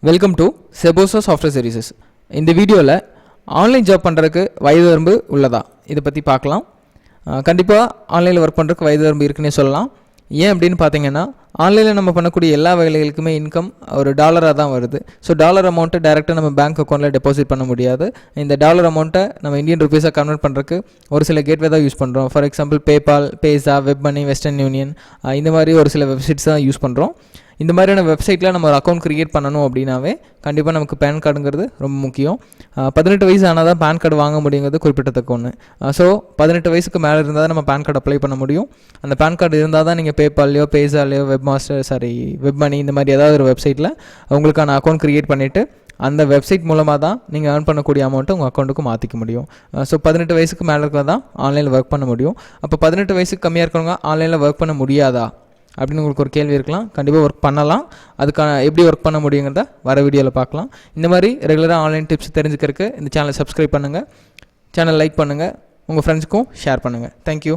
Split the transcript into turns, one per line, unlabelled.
Welcome to செபோசோ software services. இந்த வீடியோவில் ஆன்லைன் ஜாப் பண்ணுறதுக்கு வயது வரம்பு உள்ளதா இதை பற்றி பார்க்கலாம். கண்டிப்பாக ஆன்லைனில் ஒர்க் பண்ணுறதுக்கு வயது வரம்பு இருக்குன்னே சொல்லலாம். ஏன் அப்படின்னு பார்த்தீங்கன்னா, ஆன்லைனில் நம்ம பண்ணக்கூடிய எல்லா வேலைகளுக்குமே இன்கம் ஒரு டாலராக தான் வருது. ஸோ டாலர் அமௌண்ட்டை டேரெக்டாக நம்ம பேங்க் அக்கௌண்ட்டில் டெபாசிட் பண்ண முடியாது. இந்த டாலர் அமௌண்ட்டை நம்ம இந்தியன் ருபீஸாக கன்வெர்ட் பண்ணுறதுக்கு ஒரு சில கேட்வே தான் யூஸ் பண்ணுறோம். For example PayPal, Payza, WebMoney, Western Union, இந்த மாதிரி ஒரு சில வெப்சைட்ஸ் தான் யூஸ் பண்ணுறோம். இந்த மாதிரியான வெப்சைட்டில் நம்ம ஒரு அக்கௌண்ட் க்ரியேட் பண்ணணும் அப்படின்னாவே கண்டிப்பாக நமக்கு பேன் கார்டுங்கிறது ரொம்ப முக்கியம். 18 வயசு ஆனால் தான் பேன் கார்டு வாங்க முடியுங்கிறது குறிப்பிடத்தக்க ஒன்று. ஸோ 18 வயசுக்கு மேலே இருந்தால் தான் நம்ம பேன் கார்டு அப்ளை பண்ண முடியும். அந்த பேன் கார்டு இருந்தால் தான் நீங்கள் பேபால்லையோ, பேஸாலையோ, வெப் மனி இந்த மாதிரி ஏதாவது ஒரு வெப்சைட்டில் உங்களுக்கான அக்கௌண்ட் க்ரியேட் பண்ணிவிட்டு அந்த வெப்சைட் மூலமாக தான் நீங்கள் ஏர்ன் பண்ணக்கூடிய அமௌண்ட்டை உங்கள் அக்கௌண்ட்டுக்கு மாற்றிக்க முடியும். ஸோ 18 வயசுக்கு மேலே இருக்கிறது தான் ஆன்லைனில் ஒர்க் பண்ண முடியும். அப்போ 18 வயசுக்கு கம்மியாக இருக்கிறவங்க ஆன்லைனில் ஒர்க் பண்ண முடியாதா அப்படின்னு உங்களுக்கு ஒரு கேள்வி இருக்கலாம். கண்டிப்பாக ஒர்க் பண்ணலாம். அதுக்கான எப்படி ஒர்க் பண்ண முடியுங்கிறத வர வீடியோவில் பார்க்கலாம். இந்த மாதிரி ரெகுலராக ஆன்லைன் டிப்ஸ் தெரிஞ்சுக்கிறதுக்கு இந்த சேனலை சப்ஸ்கிரைப் பண்ணுங்கள், சேனல் லைக் பண்ணுங்கள், உங்கள் ஃப்ரெண்ட்ஸுக்கும் ஷேர் பண்ணுங்கள். தேங்க்யூ.